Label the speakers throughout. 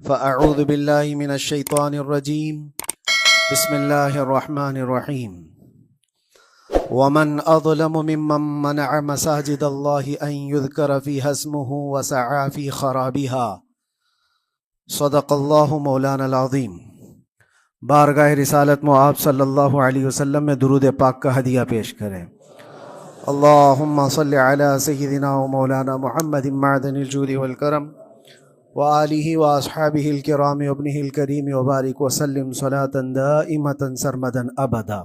Speaker 1: فأعوذ بالله من الشيطان الرجيم بسم الله الرحمن الرحيم ومن أظلم ممن منع مساجد الله أن يذكر فيها اسمه وسعى في خرابها صدق الله مولانا العظیم۔ بارگاہ رسالت میں آپ صلی اللہ علیہ وسلم میں درود پاک کا ہدیہ پیش کریں۔ اللہم صل علی سیدنا و مولانا محمد معدن الجود والکرم وآلہ واصحابہ الکرام وابنہ الکریم وبارک وسلم صلاة دائمة سرمدا ابدا۔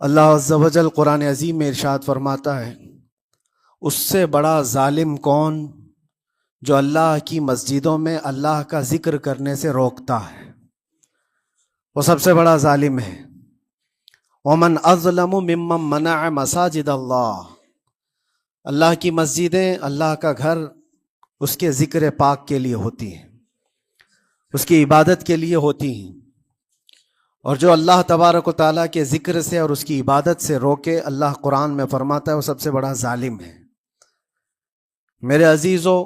Speaker 1: اللہ عز و جل قرآن عظیم میں ارشاد فرماتا ہے، اس سے بڑا ظالم کون جو اللہ کی مسجدوں میں اللہ کا ذکر کرنے سے روکتا ہے، وہ سب سے بڑا ظالم ہے۔ ومن اظلم ممن منع مساجد اللہ، اللہ کی مسجدیں، اللہ کا گھر اس کے ذکر پاک کے لیے ہوتی ہیں، اس کی عبادت کے لیے ہوتی ہیں، اور جو اللہ تبارک و تعالیٰ کے ذکر سے اور اس کی عبادت سے روکے، اللہ قرآن میں فرماتا ہے وہ سب سے بڑا ظالم ہے۔ میرے عزیزو،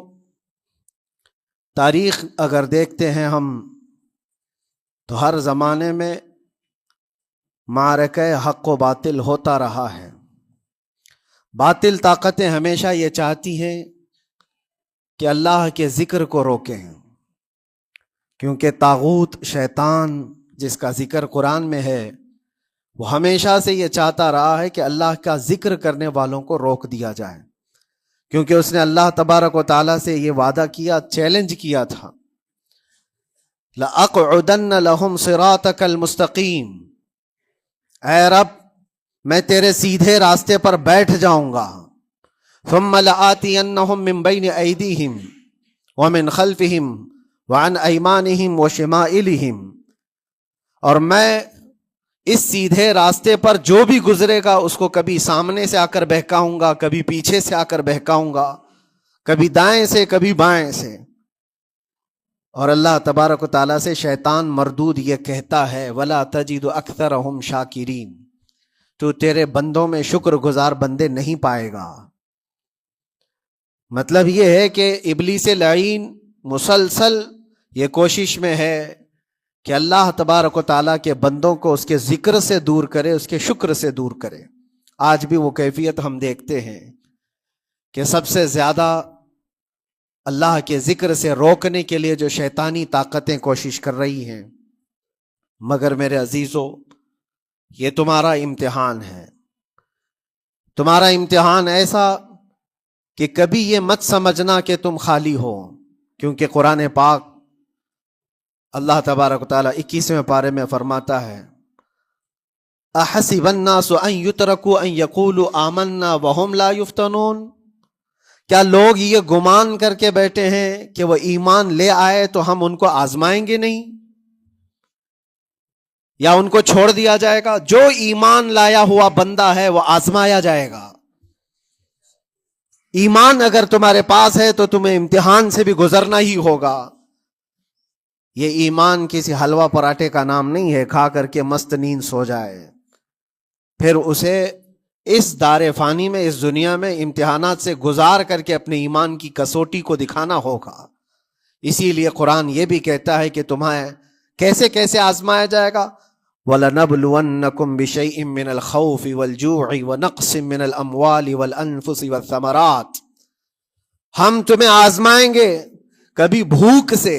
Speaker 1: تاریخ اگر دیکھتے ہیں ہم تو ہر زمانے میں معرکہ حق و باطل ہوتا رہا ہے۔ باطل طاقتیں ہمیشہ یہ چاہتی ہیں کہ اللہ کے ذکر کو روکیں، کیونکہ طاغوت شیطان جس کا ذکر قرآن میں ہے وہ ہمیشہ سے یہ چاہتا رہا ہے کہ اللہ کا ذکر کرنے والوں کو روک دیا جائے، کیونکہ اس نے اللہ تبارک و تعالیٰ سے یہ وعدہ کیا، چیلنج کیا تھا، لَأَقْعُدَنَّ لَهُمْ صِرَاطَكَ الْمُسْتَقِيمِ، اے رب میں تیرے سیدھے راستے پر بیٹھ جاؤں گا، ثُمَّ لَآتِيَنَّهُمْ مِنْ بَيْنِ أَيْدِيهِمْ وَمِنْ خَلْفِهِمْ وَعَنْ أَيْمَانِهِمْ وَشِمَائِلِهِمْ، اور میں اس سیدھے راستے پر جو بھی گزرے گا اس کو کبھی سامنے سے آ کر بہکاؤں گا، کبھی پیچھے سے آ کر بہکاؤں گا، کبھی دائیں سے کبھی بائیں سے۔ اور اللہ تبارک و تعالیٰ سے شیطان مردود یہ کہتا ہے، وَلَا تَجِدُ أَكْثَرَهُمْ شَاكِرِينَ، تو تیرے بندوں میں شکر گزار بندے نہیں پائے گا۔ مطلب یہ ہے کہ ابلیس لعین مسلسل یہ کوشش میں ہے کہ اللہ تبارک و تعالیٰ کے بندوں کو اس کے ذکر سے دور کرے، اس کے شکر سے دور کرے۔ آج بھی وہ کیفیت ہم دیکھتے ہیں کہ سب سے زیادہ اللہ کے ذکر سے روکنے کے لیے جو شیطانی طاقتیں کوشش کر رہی ہیں، مگر میرے عزیزو یہ تمہارا امتحان ہے، تمہارا امتحان ایسا کہ کبھی یہ مت سمجھنا کہ تم خالی ہو، کیونکہ قرآن پاک اللہ تبارک و تعالیٰ 21ویں پارے میں فرماتا ہے، احسب الناس ان یترکوا ان یقولوا آمنا وهم لا یفتنون، کیا لوگ یہ گمان کر کے بیٹھے ہیں کہ وہ ایمان لے آئے تو ہم ان کو آزمائیں گے نہیں، یا ان کو چھوڑ دیا جائے گا؟ جو ایمان لایا ہوا بندہ ہے وہ آزمایا جائے گا۔ ایمان اگر تمہارے پاس ہے تو تمہیں امتحان سے بھی گزرنا ہی ہوگا۔ یہ ایمان کسی حلوہ پراٹھے کا نام نہیں ہے، کھا کر کے مست نیند سو جائے، پھر اسے اس دار فانی میں، اس دنیا میں امتحانات سے گزار کر کے اپنے ایمان کی کسوٹی کو دکھانا ہوگا۔ اسی لیے قرآن یہ بھی کہتا ہے کہ تمہیں کیسے کیسے آزمایا جائے گا، وَلَنَبْلُوَنَّكُمْ بِشَيْءٍ مِّنَ الْخَوْفِ وَالْجُوعِ وَنَقْصٍ مِّنَ الْأَمْوَالِ وَالْأَنفُسِ وَالثَّمَرَاتِ، ہم تمہیں آزمائیں گے کبھی بھوک سے،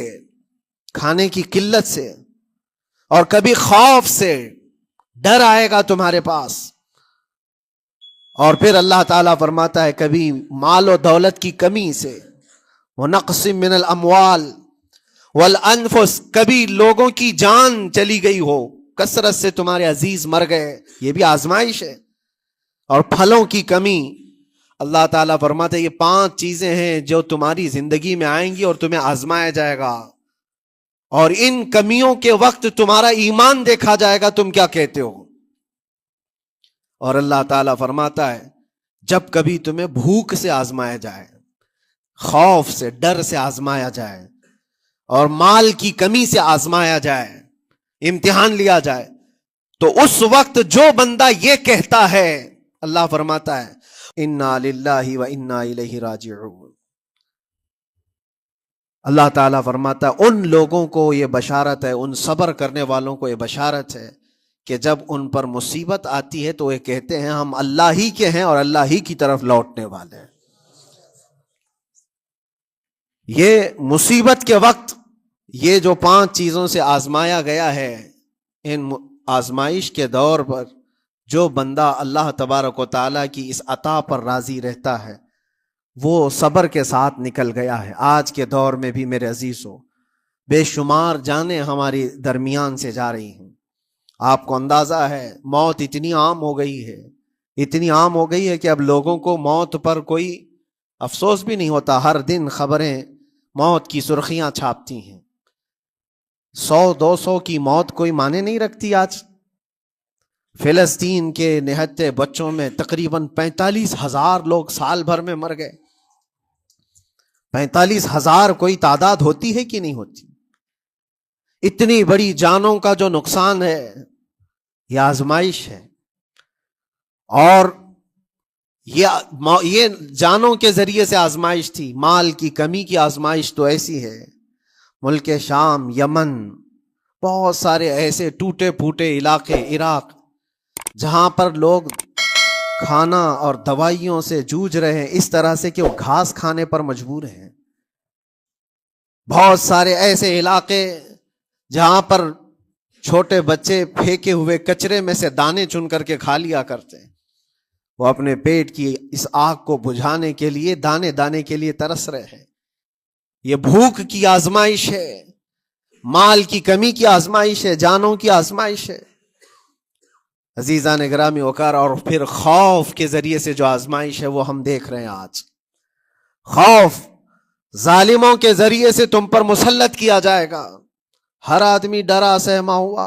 Speaker 1: کھانے کی قلت سے، اور کبھی خوف سے، ڈر آئے گا تمہارے پاس، اور پھر اللہ تعالیٰ فرماتا ہے کبھی مال و دولت کی کمی سے، وَنَقْصٍ مِّنَ الْأَمْوَالِ وَالْأَنفُسِ، کبھی لوگوں کی جان چلی گئی ہو، کثرت سے تمہارے عزیز مر گئے، یہ بھی آزمائش ہے، اور پھلوں کی کمی۔ اللہ تعالیٰ فرماتے ہیں یہ 5 چیزیں ہیں جو تمہاری زندگی میں آئیں گی اور تمہیں آزمایا جائے گا، اور ان کمیوں کے وقت تمہارا ایمان دیکھا جائے گا، تم کیا کہتے ہو۔ اور اللہ تعالیٰ فرماتا ہے جب کبھی تمہیں بھوک سے آزمایا جائے، خوف سے، ڈر سے آزمایا جائے، اور مال کی کمی سے آزمایا جائے، امتحان لیا جائے، تو اس وقت جو بندہ یہ کہتا ہے، اللہ فرماتا ہے اِنَّا لِلَّهِ وَإِنَّا إِلَيْهِ رَاجِعُونَ، اللہ تعالیٰ فرماتا ہے ان لوگوں کو یہ بشارت ہے، ان صبر کرنے والوں کو یہ بشارت ہے کہ جب ان پر مصیبت آتی ہے تو یہ کہتے ہیں ہم اللہ ہی کے ہیں اور اللہ ہی کی طرف لوٹنے والے ہیں۔ یہ مصیبت کے وقت یہ جو 5 چیزوں سے آزمایا گیا ہے، ان آزمائش کے دور پر جو بندہ اللہ تبارک و تعالیٰ کی اس عطا پر راضی رہتا ہے وہ صبر کے ساتھ نکل گیا ہے۔ آج کے دور میں بھی میرے عزیزو بے شمار جانیں ہماری درمیان سے جا رہی ہیں۔ آپ کو اندازہ ہے موت اتنی عام ہو گئی ہے، اتنی عام ہو گئی ہے کہ اب لوگوں کو موت پر کوئی افسوس بھی نہیں ہوتا۔ ہر دن خبریں موت کی سرخیاں چھاپتی ہیں، 100-200 کی موت کوئی معنی نہیں رکھتی۔ آج فلسطین کے نہتے بچوں میں تقریباً 45,000 لوگ سال بھر میں مر گئے۔ 45,000 کوئی تعداد ہوتی ہے کہ نہیں ہوتی؟ اتنی بڑی جانوں کا جو نقصان ہے یہ آزمائش ہے، اور یہ جانوں کے ذریعے سے آزمائش تھی۔ مال کی کمی کی آزمائش تو ایسی ہے، ملک شام، یمن، بہت سارے ایسے ٹوٹے پھوٹے علاقے، عراق، جہاں پر لوگ کھانا اور دوائیوں سے جوجھ رہے ہیں اس طرح سے کہ وہ گھاس کھانے پر مجبور ہیں۔ بہت سارے ایسے علاقے جہاں پر چھوٹے بچے پھینکے ہوئے کچرے میں سے دانے چن کر کے کھا لیا کرتے ہیں، وہ اپنے پیٹ کی اس آگ کو بجھانے کے لیے دانے دانے کے لیے ترس رہے ہیں۔ یہ بھوک کی آزمائش ہے، مال کی کمی کی آزمائش ہے، جانوں کی آزمائش ہے۔ عزیزان گرامی وقار، اور پھر خوف کے ذریعے سے جو آزمائش ہے وہ ہم دیکھ رہے ہیں آج۔ خوف ظالموں کے ذریعے سے تم پر مسلط کیا جائے گا۔ ہر آدمی ڈرا سہما ہوا،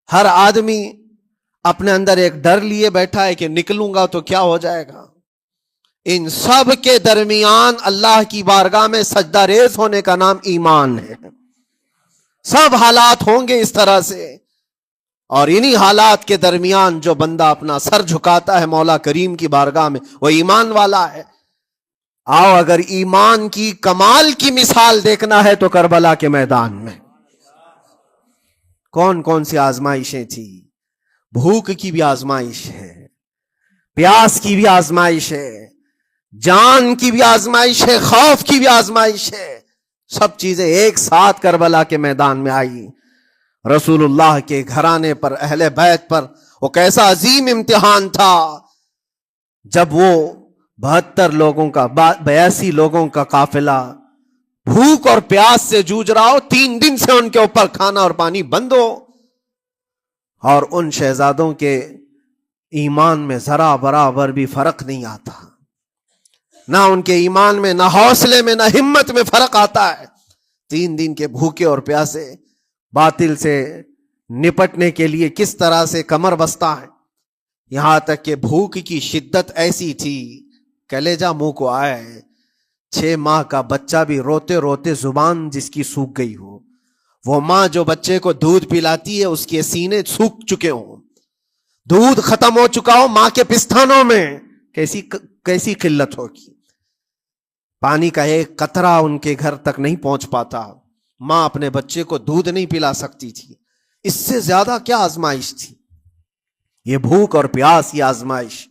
Speaker 1: ہر آدمی اپنے اندر ایک ڈر لیے بیٹھا ہے کہ نکلوں گا تو کیا ہو جائے گا۔ ان سب کے درمیان اللہ کی بارگاہ میں سجدہ ریز ہونے کا نام ایمان ہے۔ سب حالات ہوں گے اس طرح سے، اور انہی حالات کے درمیان جو بندہ اپنا سر جھکاتا ہے مولا کریم کی بارگاہ میں وہ ایمان والا ہے۔ آؤ اگر ایمان کی کمال کی مثال دیکھنا ہے تو کربلا کے میدان میں کون کون سی آزمائشیں تھی۔ بھوک کی بھی آزمائش ہے، پیاس کی بھی آزمائش ہے، جان کی بھی آزمائش ہے، خوف کی بھی آزمائش ہے۔ سب چیزیں ایک ساتھ کربلا کے میدان میں آئی۔ رسول اللہ کے گھرانے پر، اہل بیت پر وہ کیسا عظیم امتحان تھا جب وہ 72 لوگوں کا 82 لوگوں کا قافلہ بھوک اور پیاس سے جوجھ رہا ہو، 3 دن سے ان کے اوپر کھانا اور پانی بند ہو، اور ان شہزادوں کے ایمان میں ذرا برابر بھی فرق نہیں آتا، نہ ان کے ایمان میں، نہ حوصلے میں، نہ ہمت میں فرق آتا ہے۔ 3 دن کے بھوکے اور پیاسے باطل سے نپٹنے کے لیے کس طرح سے کمر بستہ ہے، یہاں تک کہ بھوک کی شدت ایسی تھی کلیجہ منہ کو آئے، 6 ماہ کا بچہ بھی روتے روتے زبان جس کی سوکھ گئی ہو، وہ ماں جو بچے کو دودھ پلاتی ہے اس کے سینے سوکھ چکے ہوں، دودھ ختم ہو چکا ہو ماں کے پستانوں میں، کیسی قلت ہوگی۔ پانی کا ایک قطرہ ان کے گھر تک نہیں پہنچ پاتا، ماں اپنے بچے کو دودھ نہیں پلا سکتی تھی۔ اس سے زیادہ کیا آزمائش تھی؟ یہ بھوک اور پیاس کی آزمائش۔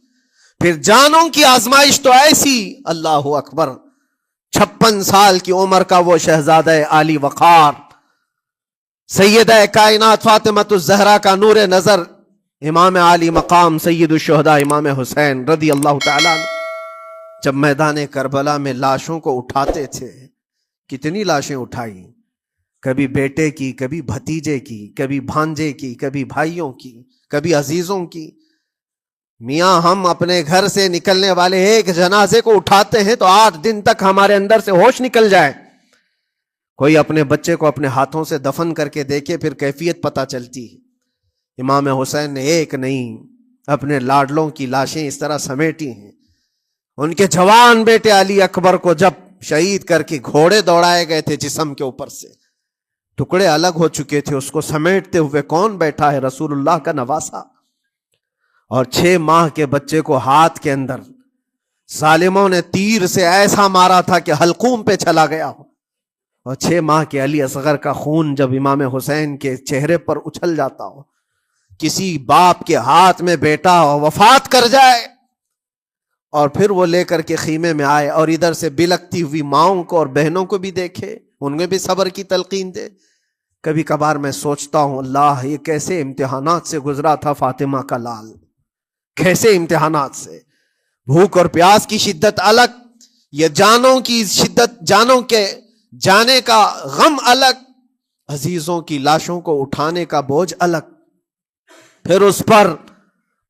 Speaker 1: پھر جانوں کی آزمائش تو ایسی، اللہ اکبر، 56 سال کی عمر کا وہ شہزادہ عالی وقار، سیدہ کائنات فاطمۃ الزہرا کا نور نظر، امام عالی مقام سید الشہداء امام حسین رضی اللہ تعالیٰ عنہ، جب میدان کربلا میں لاشوں کو اٹھاتے تھے، کتنی لاشیں اٹھائی، کبھی بیٹے کی، کبھی بھتیجے کی، کبھی بھانجے کی، کبھی بھائیوں کی، کبھی عزیزوں کی۔ میاں ہم اپنے گھر سے نکلنے والے ایک جنازے کو اٹھاتے ہیں تو 8 دن تک ہمارے اندر سے ہوش نکل جائے۔ کوئی اپنے بچے کو اپنے ہاتھوں سے دفن کر کے دیکھے پھر کیفیت پتہ چلتی ہے۔ امام حسین نے ایک نہیں اپنے لاڈلوں کی لاشیں اس طرح سمیٹی ہیں۔ ان کے جوان بیٹے علی اکبر کو جب شہید کر کے گھوڑے دوڑائے گئے تھے جسم کے اوپر سے، ٹکڑے الگ ہو چکے تھے، اس کو سمیٹتے ہوئے کون بیٹھا ہے؟ رسول اللہ کا نواسا۔ اور 6 ماہ کے بچے کو ہاتھ کے اندر ظالموں نے تیر سے ایسا مارا تھا کہ حلقوم پہ چلا گیا ہو، اور 6 ماہ کے علی اصغر کا خون جب امام حسین کے چہرے پر اچھل جاتا ہو، کسی باپ کے ہاتھ میں بیٹا وفات کر جائے اور پھر وہ لے کر کے خیمے میں آئے اور ادھر سے بلکتی ہوئی ماؤں کو اور بہنوں کو بھی دیکھے، ان میں بھی صبر کی تلقین دے. کبھی کبھار میں سوچتا ہوں اللہ یہ کیسے امتحانات سے گزرا تھا فاطمہ کا لال، کیسے امتحانات سے. بھوک اور پیاس کی شدت الگ، یہ جانوں کی شدت، جانوں کے جانے کا غم الگ، عزیزوں کی لاشوں کو اٹھانے کا بوجھ الگ، پھر اس پر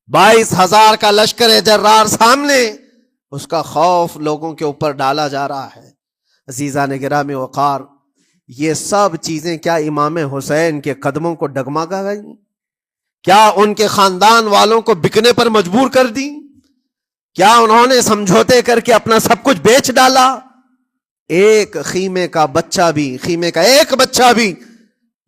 Speaker 1: 22,000 کا لشکر جرار سامنے، اس کا خوف لوگوں کے اوپر ڈالا جا رہا ہے. عزیزان گرامی وقار، یہ سب چیزیں کیا امام حسین کے قدموں کو ڈگمگا گئیں؟ کیا ان کے خاندان والوں کو بکنے پر مجبور کر دی؟ کیا انہوں نے سمجھوتے کر کے اپنا سب کچھ بیچ ڈالا؟ ایک خیمے کا بچہ بھی، خیمے کا ایک بچہ بھی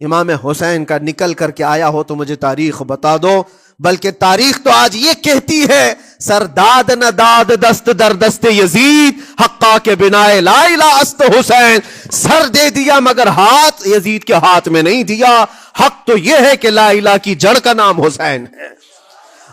Speaker 1: امام حسین کا نکل کر کے آیا ہو تو مجھے تاریخ بتا دو. بلکہ تاریخ تو آج یہ کہتی ہے سر داد نہ داد دست در دست یزید حقا کے بنا لا الہ است حسین. سر دے دیا مگر ہاتھ یزید کے ہاتھ میں نہیں دیا. حق تو یہ ہے کہ لا الہ کی جڑ کا نام حسین ہے.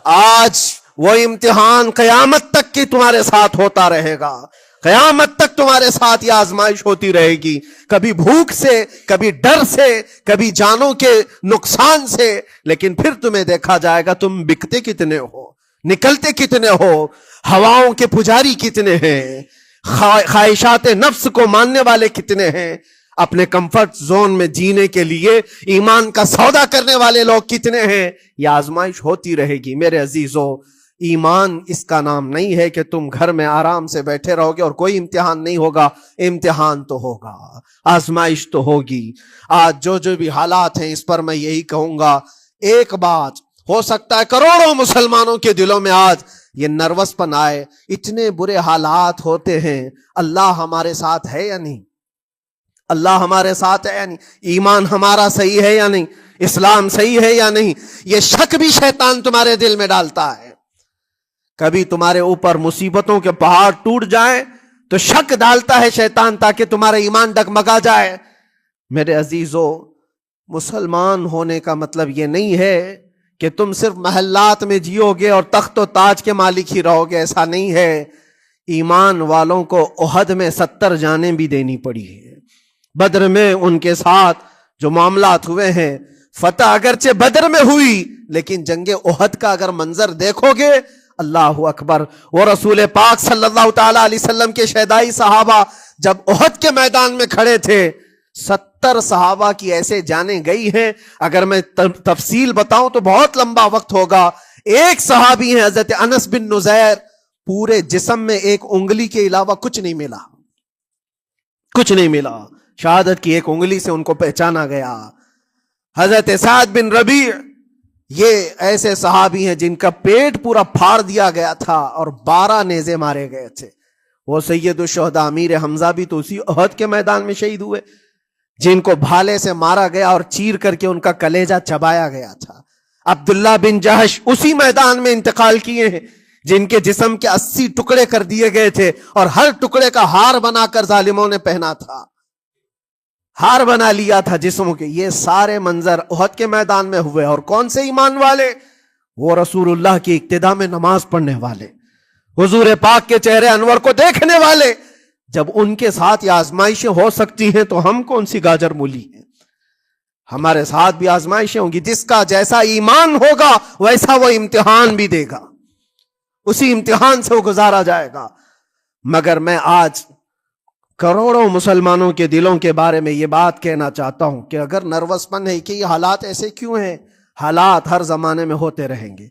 Speaker 1: آج وہ امتحان قیامت تک کی تمہارے ساتھ ہوتا رہے گا، قیامت تک تمہارے ساتھ یہ آزمائش ہوتی رہے گی، کبھی بھوک سے، کبھی ڈر سے، کبھی جانوں کے نقصان سے. لیکن پھر تمہیں دیکھا جائے گا تم بکتے کتنے ہو، نکلتے کتنے ہو، ہواؤں کے پجاری کتنے ہیں، خواہشات نفس کو ماننے والے کتنے ہیں، اپنے کمفرٹ زون میں جینے کے لیے ایمان کا سودا کرنے والے لوگ کتنے ہیں. یہ آزمائش ہوتی رہے گی. میرے عزیزو، ایمان اس کا نام نہیں ہے کہ تم گھر میں آرام سے بیٹھے رہو گے اور کوئی امتحان نہیں ہوگا. امتحان تو ہوگا، آزمائش تو ہوگی. آج جو بھی حالات ہیں اس پر میں یہی کہوں گا، ایک بات ہو سکتا ہے کروڑوں مسلمانوں کے دلوں میں آج یہ نروس پن آئے، اتنے برے حالات ہوتے ہیں، اللہ ہمارے ساتھ ہے یا نہیں؟ اللہ ہمارے ساتھ ہے یا نہیں؟ ایمان ہمارا صحیح ہے یا نہیں؟ اسلام صحیح ہے یا نہیں؟ یہ شک بھی شیطان تمہارے دل میں ڈالتا ہے. کبھی تمہارے اوپر مصیبتوں کے پہاڑ ٹوٹ جائیں تو شک ڈالتا ہے شیطان تاکہ تمہارا ایمان ڈگمگا جائے. میرے عزیزو، مسلمان ہونے کا مطلب یہ نہیں ہے کہ تم صرف محلات میں جیو گے اور تخت و تاج کے مالک ہی رہو گے. ایسا نہیں ہے. ایمان والوں کو احد میں 70 جانیں بھی دینی پڑی ہے. بدر میں ان کے ساتھ جو معاملات ہوئے ہیں، فتح اگرچہ بدر میں ہوئی لیکن جنگ احد کا اگر منظر دیکھو گے، اللہ اکبر. وہ رسول پاک صلی اللہ تعالی علیہ وسلم کے شہدائی صحابہ جب احد کے میدان میں کھڑے تھے، 70 صحابہ کی ایسے جانیں گئی ہیں. اگر میں تفصیل بتاؤں تو بہت لمبا وقت ہوگا. ایک صحابی ہیں حضرت انس بن نزیر، پورے جسم میں ایک انگلی کے علاوہ کچھ نہیں ملا، کچھ نہیں ملا. شہادت کی ایک انگلی سے ان کو پہچانا گیا. حضرت سعد بن ربیع، یہ ایسے صحابی ہیں جن کا پیٹ پورا پھاڑ دیا گیا تھا اور 12 نیزے مارے گئے تھے. وہ سید الشہداء امیر حمزہ بھی تو اسی احد کے میدان میں شہید ہوئے، جن کو بھالے سے مارا گیا اور چیر کر کے ان کا کلیجہ چبایا گیا تھا. عبداللہ بن جہش اسی میدان میں انتقال کیے ہیں، جن کے جسم کے 80 ٹکڑے کر دیے گئے تھے اور ہر ٹکڑے کا ہار بنا کر ظالموں نے پہنا تھا، ہار بنا لیا تھا جسموں کے. یہ سارے منظر احد کے میدان میں ہوئے. اور کون سے ایمان والے؟ وہ رسول اللہ کی اقتداء میں نماز پڑھنے والے، حضور پاک کے چہرے انور کو دیکھنے والے. جب ان کے ساتھ یہ آزمائشیں ہو سکتی ہیں تو ہم کون سی گاجر مولی ہیں؟ ہمارے ساتھ بھی آزمائشیں ہوں گی. جس کا جیسا ایمان ہوگا ویسا وہ امتحان بھی دے گا، اسی امتحان سے وہ گزارا جائے گا. مگر میں آج کروڑوں مسلمانوں کے دلوں کے بارے میں یہ بات کہنا چاہتا ہوں کہ اگر نروس پن ہے کہ یہ حالات ایسے کیوں ہیں، حالات ہر زمانے میں ہوتے رہیں گے.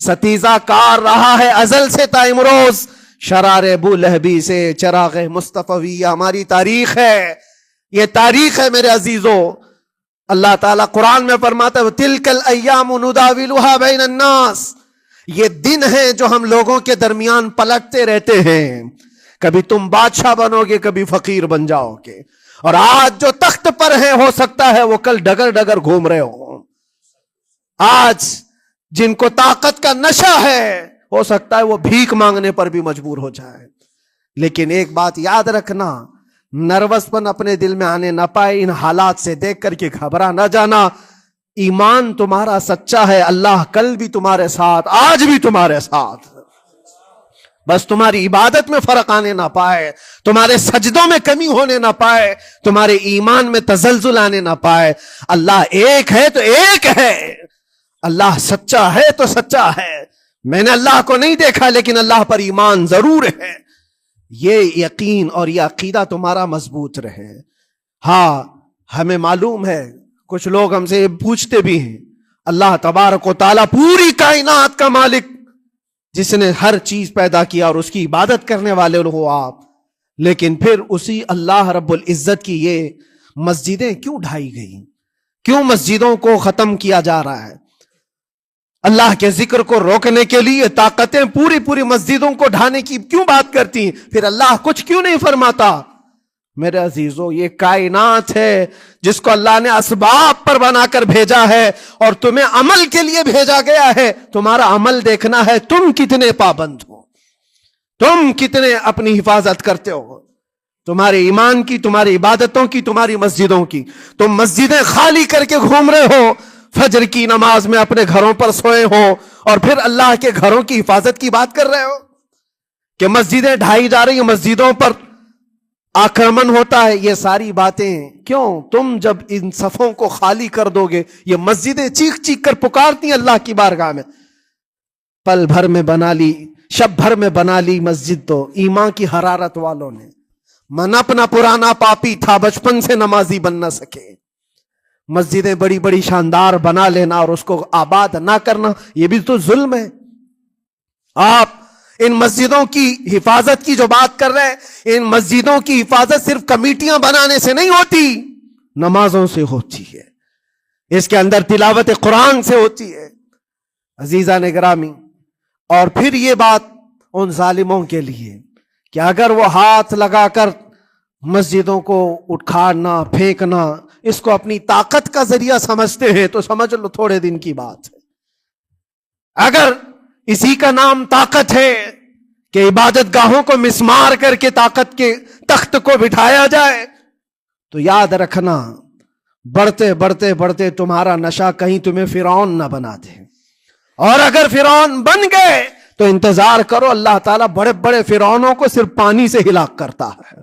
Speaker 1: ستیزہ کار رہا ہے ازل سے تا امروز، شرار ابو لہبی سے چراغ مصطفی. یہ ہماری تاریخ ہے، یہ تاریخ ہے میرے عزیزو. اللہ تعالیٰ قرآن میں فرماتا ہے تِلْكَ الْأَيَّامُ نُدَاوِلُهَا بَيْنَ النَّاسِ. یہ دن ہیں جو ہم لوگوں کے درمیان پلٹتے رہتے ہیں. کبھی تم بادشاہ بنو گے، کبھی فقیر بن جاؤ گے. اور آج جو تخت پر ہیں ہو سکتا ہے وہ کل ڈگر ڈگر گھوم رہے ہوں. آج جن کو طاقت کا نشہ ہے ہو سکتا ہے وہ بھیک مانگنے پر بھی مجبور ہو جائے. لیکن ایک بات یاد رکھنا، نروس پن اپنے دل میں آنے نہ پائے، ان حالات سے دیکھ کر کے گھبرا نہ جانا. ایمان تمہارا سچا ہے، اللہ کل بھی تمہارے ساتھ، آج بھی تمہارے ساتھ. بس تمہاری عبادت میں فرق آنے نہ پائے، تمہارے سجدوں میں کمی ہونے نہ پائے، تمہارے ایمان میں تزلزل آنے نہ پائے. اللہ ایک ہے تو ایک ہے، اللہ سچا ہے تو سچا ہے. میں نے اللہ کو نہیں دیکھا لیکن اللہ پر ایمان ضرور ہے. یہ یقین اور یہ عقیدہ تمہارا مضبوط رہے. ہاں ہمیں معلوم ہے، کچھ لوگ ہم سے پوچھتے بھی ہیں، اللہ تبارک و تعالیٰ پوری کائنات کا مالک جس نے ہر چیز پیدا کیا اور اس کی عبادت کرنے والے ہو آپ، لیکن پھر اسی اللہ رب العزت کی یہ مسجدیں کیوں ڈھائی گئی؟ کیوں مسجدوں کو ختم کیا جا رہا ہے؟ اللہ کے ذکر کو روکنے کے لیے طاقتیں پوری مسجدوں کو ڈھانے کی کیوں بات کرتی ہیں؟ پھر اللہ کچھ کیوں نہیں فرماتا؟ میرے عزیزو، یہ کائنات ہے جس کو اللہ نے اسباب پر بنا کر بھیجا ہے اور تمہیں عمل کے لیے بھیجا گیا ہے. تمہارا عمل دیکھنا ہے، تم کتنے پابند ہو، تم کتنے اپنی حفاظت کرتے ہو، تمہارے ایمان کی، تمہاری عبادتوں کی، تمہاری مسجدوں کی. تم مسجدیں خالی کر کے گھوم رہے ہو، فجر کی نماز میں اپنے گھروں پر سوئے ہو اور پھر اللہ کے گھروں کی حفاظت کی بات کر رہے ہو کہ مسجدیں ڈھائی جا رہی ہیں، مسجدوں پر آکرمن ہوتا ہے. یہ ساری باتیں کیوں؟ تم جب ان صفوں کو خالی کر دو گے، یہ مسجدیں چیخ چیخ کر پکارتی ہیں اللہ کی بارگاہ میں. پل بھر میں بنا لی، شب بھر میں بنا لی مسجد تو ایمان کی حرارت والوں نے. من اپنا پرانا پاپی تھا، بچپن سے نمازی بن نہ سکے. مسجدیں بڑی بڑی شاندار بنا لینا اور اس کو آباد نہ کرنا، یہ بھی تو ظلم ہے. آپ ان مسجدوں کی حفاظت کی جو بات کر رہے ہیں، ان مسجدوں کی حفاظت صرف کمیٹیاں بنانے سے نہیں ہوتی، نمازوں سے ہوتی ہے، اس کے اندر تلاوت قرآن سے ہوتی ہے. عزیزان گرامی، اور پھر یہ بات ان ظالموں کے لیے کہ اگر وہ ہاتھ لگا کر مسجدوں کو اٹھانا پھینکنا اس کو اپنی طاقت کا ذریعہ سمجھتے ہیں تو سمجھ لو تھوڑے دن کی بات ہے. اگر اسی کا نام طاقت ہے کہ عبادت گاہوں کو مسمار کر کے طاقت کے تخت کو بٹھایا جائے، تو یاد رکھنا بڑھتے بڑھتے بڑھتے تمہارا نشہ کہیں تمہیں فرعون نہ بنا دے. اور اگر فرعون بن گئے تو انتظار کرو، اللہ تعالیٰ بڑے بڑے فرعونوں کو صرف پانی سے ہلاک کرتا ہے.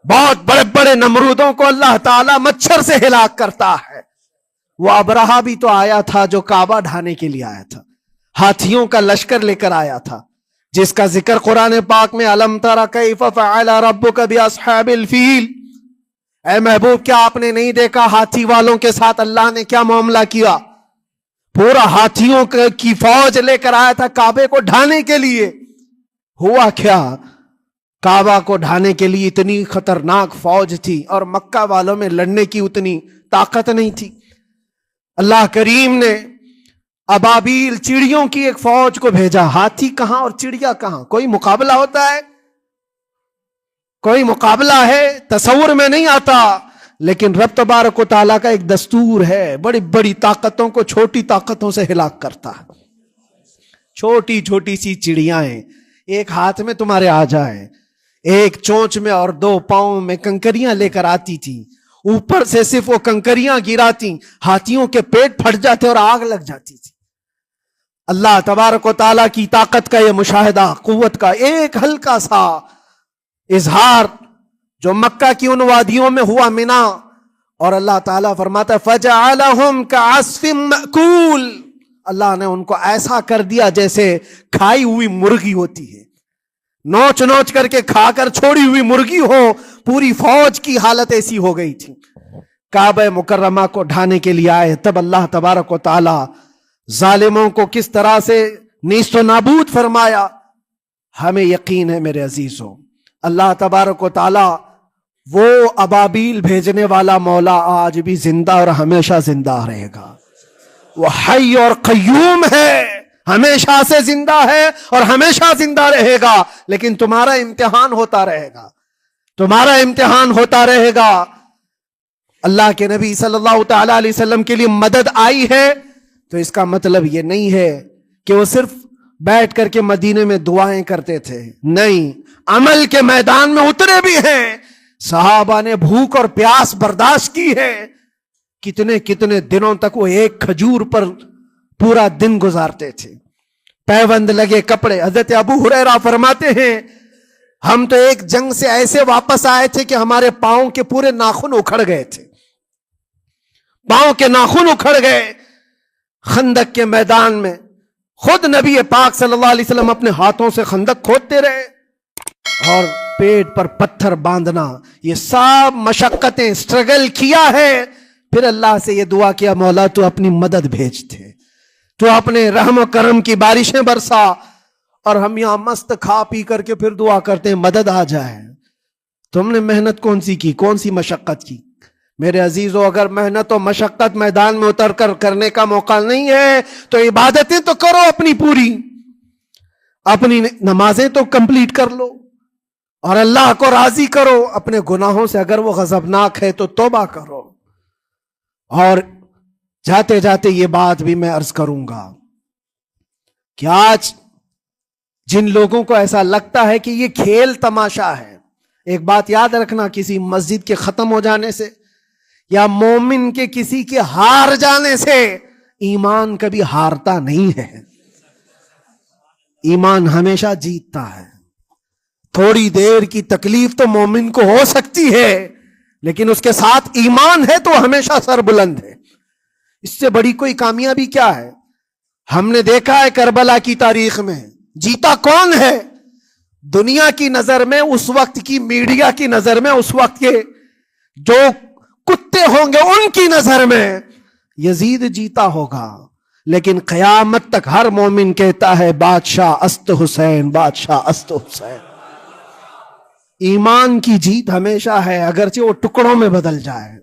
Speaker 1: بہت بڑے بڑے نمرودوں کو اللہ تعالیٰ مچھر سے ہلاک کرتا ہے. وہ ابرہہ بھی تو آیا تھا جو کعبہ ڈھانے کے لیے آیا تھا، ہاتھیوں کا لشکر لے کر آیا تھا، جس کا ذکر قرآن پاک میں الم تر کیف فعل ربک باصحاب الفیل. اے محبوب، کیا آپ نے نہیں دیکھا ہاتھی والوں کے ساتھ اللہ نے کیا معاملہ کیا؟ پورا ہاتھیوں کی فوج لے کر آیا تھا کعبے کو ڈھانے کے لیے. ہوا کیا؟ کعبہ کو ڈھانے کے لیے اتنی خطرناک فوج تھی اور مکہ والوں میں لڑنے کی اتنی طاقت نہیں تھی. اللہ کریم نے ابابیل چڑیوں کی ایک فوج کو بھیجا. ہاتھی کہاں اور چڑیا کہاں؟ کوئی مقابلہ ہوتا ہے؟ کوئی مقابلہ ہے؟ تصور میں نہیں آتا. لیکن رب تبارک و تعالیٰ کا ایک دستور ہے، بڑی بڑی طاقتوں کو چھوٹی طاقتوں سے ہلاک کرتا ہے. چھوٹی چھوٹی سی چڑیاں ہیں، ایک ہاتھ میں تمہارے آ جائیں، ایک چونچ میں اور دو پاؤں میں کنکریاں لے کر آتی تھی، اوپر سے صرف وہ کنکریاں گراتی، ہاتھیوں کے پیٹ پھٹ جاتے اور آگ لگ جاتی تھی. اللہ تبارک و تعالیٰ کی طاقت کا یہ مشاہدہ، قوت کا ایک ہلکا سا اظہار جو مکہ کی ان وادیوں میں ہوا منا، اور اللہ تعالیٰ فرماتا ہے فَجَعَلَهُمْ كَعَصْفٍ مَأْكُولٍ. اللہ نے ان کو ایسا کر دیا جیسے کھائی ہوئی مرغی ہوتی ہے، نوچ نوچ کر کے کھا کر چھوڑی ہوئی مرغی ہو. پوری فوج کی حالت ایسی ہو گئی تھی. کعبہ مکرمہ کو ڈھانے کے لیے آئے، تب اللہ تبارک و تعالی ظالموں کو کس طرح سے نیست و نابود فرمایا. ہمیں یقین ہے میرے عزیزوں، اللہ تبارک و تعالی وہ ابابیل بھیجنے والا مولا آج بھی زندہ اور ہمیشہ زندہ رہے گا. وہ حی اور قیوم ہے، ہمیشہ سے زندہ ہے اور ہمیشہ زندہ رہے گا. لیکن تمہارا امتحان ہوتا رہے گا، تمہارا امتحان ہوتا رہے گا. اللہ کے نبی صلی اللہ تعالی علیہ وسلم کے لیے مدد آئی ہے تو اس کا مطلب یہ نہیں ہے کہ وہ صرف بیٹھ کر کے مدینے میں دعائیں کرتے تھے. نہیں، عمل کے میدان میں اترے بھی ہیں. صحابہ نے بھوک اور پیاس برداشت کی ہے، کتنے کتنے دنوں تک وہ ایک کھجور پر پورا دن گزارتے تھے، پیوند لگے کپڑے۔ حضرت ابو ہریرہ فرماتے ہیں ہم تو ایک جنگ سے ایسے واپس آئے تھے کہ ہمارے پاؤں کے پورے ناخن اکھڑ گئے تھے، پاؤں کے ناخن اکھڑ گئے۔ خندق کے میدان میں خود نبی پاک صلی اللہ علیہ وسلم اپنے ہاتھوں سے خندق کھودتے رہے، اور پیٹ پر پتھر باندھنا، یہ سب مشقتیں، سٹرگل کیا ہے۔ پھر اللہ سے یہ دعا کیا مولا تو اپنی مدد بھیج دے، تو اپنے رحم و کرم کی بارشیں برسا، اور ہم یہاں مست کھا پی کر کے پھر دعا کرتے ہیں مدد آ جائے۔ تم نے محنت کون سی کی، کون سی مشقت کی؟ میرے عزیزو، اگر محنت و مشقت میدان میں اتر کر کرنے کا موقع نہیں ہے تو عبادتیں تو کرو اپنی پوری، اپنی نمازیں تو کمپلیٹ کر لو اور اللہ کو راضی کرو۔ اپنے گناہوں سے اگر وہ غضبناک ہے تو توبہ کرو۔ اور جاتے جاتے یہ بات بھی میں عرض کروں گا کہ آج جن لوگوں کو ایسا لگتا ہے کہ یہ کھیل تماشا ہے، ایک بات یاد رکھنا، کسی مسجد کے ختم ہو جانے سے یا مومن کے کسی کے ہار جانے سے ایمان کبھی ہارتا نہیں ہے، ایمان ہمیشہ جیتتا ہے۔ تھوڑی دیر کی تکلیف تو مومن کو ہو سکتی ہے، لیکن اس کے ساتھ ایمان ہے تو ہمیشہ سر بلند ہے۔ اس سے بڑی کوئی کامیابی کیا ہے؟ ہم نے دیکھا ہے کربلا کی تاریخ میں جیتا کون ہے؟ دنیا کی نظر میں، اس وقت کی میڈیا کی نظر میں، اس وقت کے جو کتے ہوں گے ان کی نظر میں یزید جیتا ہوگا، لیکن قیامت تک ہر مومن کہتا ہے بادشاہ است حسین، بادشاہ است حسین۔ ایمان کی جیت ہمیشہ ہے، اگرچہ وہ ٹکڑوں میں بدل جائے،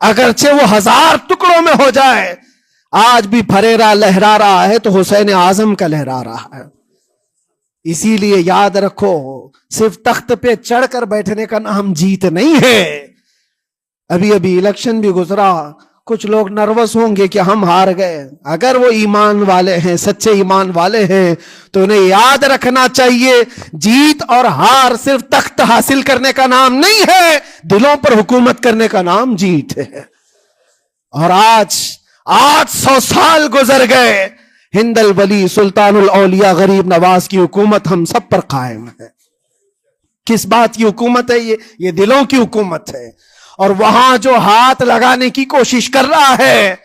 Speaker 1: اگرچہ وہ 1000 ٹکڑوں میں ہو جائے۔ آج بھی پھریرا لہرا رہا ہے تو حسین اعظم کا لہرا رہا ہے۔ اسی لیے یاد رکھو، صرف تخت پہ چڑھ کر بیٹھنے کا نام جیت نہیں ہے۔ ابھی الیکشن بھی گزرا، کچھ لوگ نروس ہوں گے کہ ہم ہار گئے۔ اگر وہ ایمان والے ہیں، سچے ایمان والے ہیں، تو انہیں یاد رکھنا چاہیے جیت اور ہار صرف تخت حاصل کرنے کا نام نہیں ہے، دلوں پر حکومت کرنے کا نام جیت ہے۔ اور آج 800 سال گزر گئے، ہند الولی سلطان الاولیاء غریب نواز کی حکومت ہم سب پر قائم ہے۔ کس بات کی حکومت ہے یہ دلوں کی حکومت ہے۔ اور وہاں جو ہاتھ لگانے کی کوشش کر رہا ہے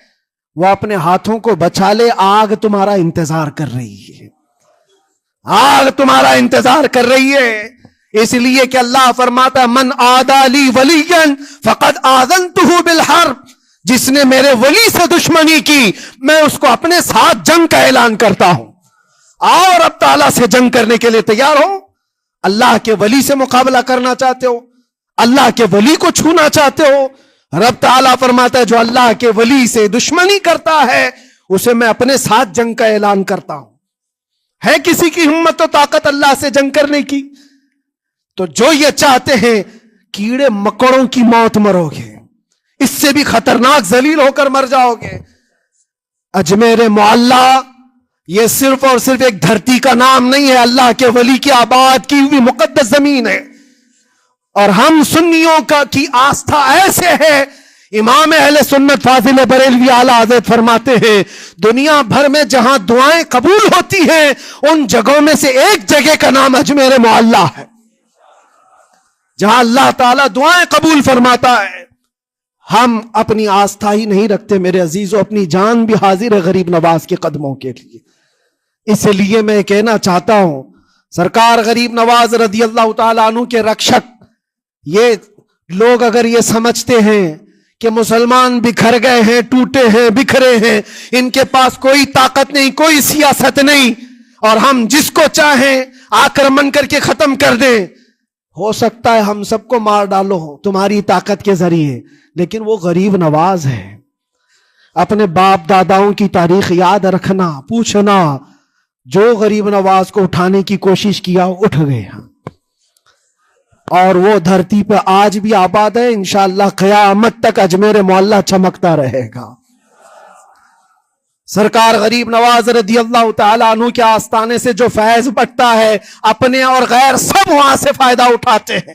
Speaker 1: وہ اپنے ہاتھوں کو بچا لے، آگ تمہارا انتظار کر رہی ہے، آگ تمہارا انتظار کر رہی ہے۔ اس لیے کہ اللہ فرماتا ہے من عادی لی ولیا فقد آذنتہ بالحرب، جس نے میرے ولی سے دشمنی کی میں اس کو اپنے ساتھ جنگ کا اعلان کرتا ہوں۔ اور اب تعالیٰ سے جنگ کرنے کے لیے تیار ہو؟ اللہ کے ولی سے مقابلہ کرنا چاہتے ہو؟ اللہ کے ولی کو چھونا چاہتے ہو؟ رب تعالیٰ فرماتا ہے جو اللہ کے ولی سے دشمنی کرتا ہے اسے میں اپنے ساتھ جنگ کا اعلان کرتا ہوں۔ ہے کسی کی ہمت و طاقت اللہ سے جنگ کرنے کی؟ تو جو یہ چاہتے ہیں کیڑے مکڑوں کی موت مرو گے، اس سے بھی خطرناک ذلیل ہو کر مر جاؤ گے۔ اجمیر معلیٰ یہ صرف اور صرف ایک دھرتی کا نام نہیں ہے، اللہ کے ولی کی آباد کی ہوئی مقدس زمین ہے۔ اور ہم سنیوں کی آستھا ایسے ہے، امام اہل سنت فاضل بریلوی اعلیٰ حضرت فرماتے ہیں دنیا بھر میں جہاں دعائیں قبول ہوتی ہیں ان جگہوں میں سے ایک جگہ کا نام اجمیر معلیٰ ہے، جہاں اللہ تعالیٰ دعائیں قبول فرماتا ہے۔ ہم اپنی آستھا ہی نہیں رکھتے میرے عزیزو، اپنی جان بھی حاضر ہے غریب نواز کے قدموں کے لیے۔ اس لیے میں کہنا چاہتا ہوں سرکار غریب نواز رضی اللہ تعالیٰ عنہ کے رکشک، یہ لوگ اگر یہ سمجھتے ہیں کہ مسلمان بکھر گئے ہیں، ٹوٹے ہیں، بکھرے ہیں، ان کے پاس کوئی طاقت نہیں، کوئی سیاست نہیں، اور ہم جس کو چاہیں آکرمن کر کے ختم کر دیں، ہو سکتا ہے ہم سب کو مار ڈالو تمہاری طاقت کے ذریعے، لیکن وہ غریب نواز ہے۔ اپنے باپ داداؤں کی تاریخ یاد رکھنا، پوچھنا، جو غریب نواز کو اٹھانے کی کوشش کیا اٹھ گیا، اور وہ دھرتی پہ آج بھی آباد ہے۔ انشاءاللہ قیامت تک اجمیر معلیٰ چمکتا رہے گا۔ سرکار غریب نواز رضی اللہ تعالیٰ عنہ کے آستانے سے جو فیض بٹتا ہے، اپنے اور غیر سب وہاں سے فائدہ اٹھاتے ہیں۔